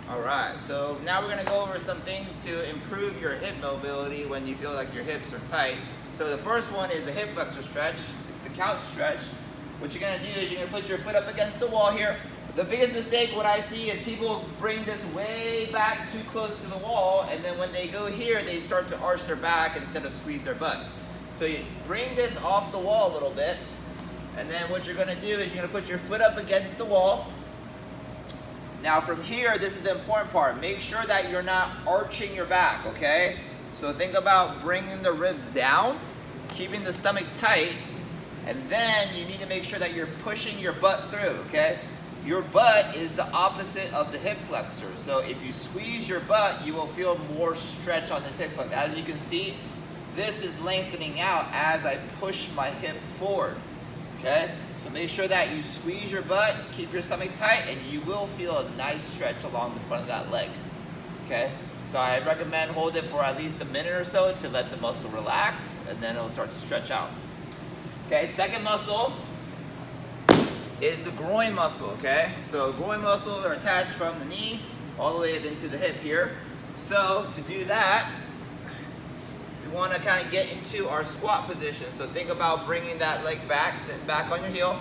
All right, so now we're gonna go over some things to improve your hip mobility when you feel like your hips are tight. So the first one is the hip flexor stretch. It's the couch stretch. What you're gonna do is you're gonna put your foot up against the wall here. The biggest mistake what I see is people bring this way back too close to the wall, and then when they go here, they start to arch their back instead of squeeze their butt. So you bring this off the wall a little bit, and then what you're gonna do is you're gonna put your foot up against the wall. Now from here, this is the important part. Make sure that you're not arching your back, okay? So think about bringing the ribs down, keeping the stomach tight, and then you need to make sure that you're pushing your butt through, okay? Your butt is the opposite of the hip flexor. So if you squeeze your butt, you will feel more stretch on this hip flexor. As you can see, this is lengthening out as I push my hip forward, okay? So make sure that you squeeze your butt, keep your stomach tight, and you will feel a nice stretch along the front of that leg, okay? So I recommend hold it for at least a minute or so to let the muscle relax, and then it'll start to stretch out. Okay, second muscle is the groin muscle, okay? So groin muscles are attached from the knee all the way up into the hip here. So to do that, we want to kind of get into our squat position. So think about bringing that leg back, sitting back on your heel.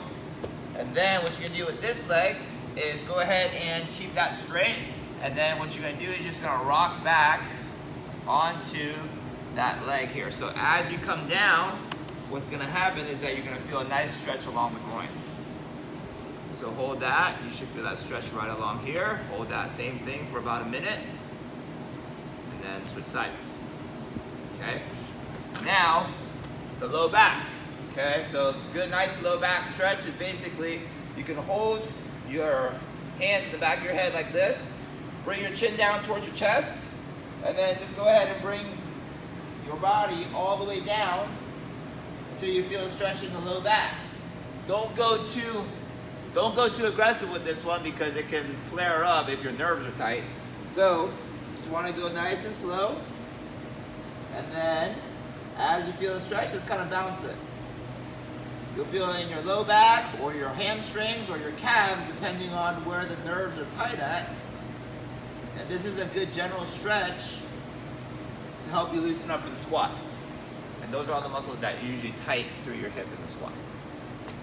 And then what you're going to do with this leg is go ahead and keep that straight. And then what you're going to do is you're just going to rock back onto that leg here. So as you come down, what's going to happen is that you're going to feel a nice stretch along the groin. So hold that. You should feel that stretch right along here. Hold that same thing for about a minute. And then switch sides. Okay, now the low back. Okay, so good, nice low back stretch is basically you can hold your hands in the back of your head like this, bring your chin down towards your chest, and then just go ahead and bring your body all the way down until you feel a stretch in the low back. Don't go too aggressive with this one because it can flare up if your nerves are tight. So just want to go nice and slow. And then, as you feel the stretch, just kind of bounce it. You'll feel it in your low back, or your hamstrings, or your calves, depending on where the nerves are tight at. And this is a good general stretch to help you loosen up for the squat. And those are all the muscles that usually tight through your hip in the squat.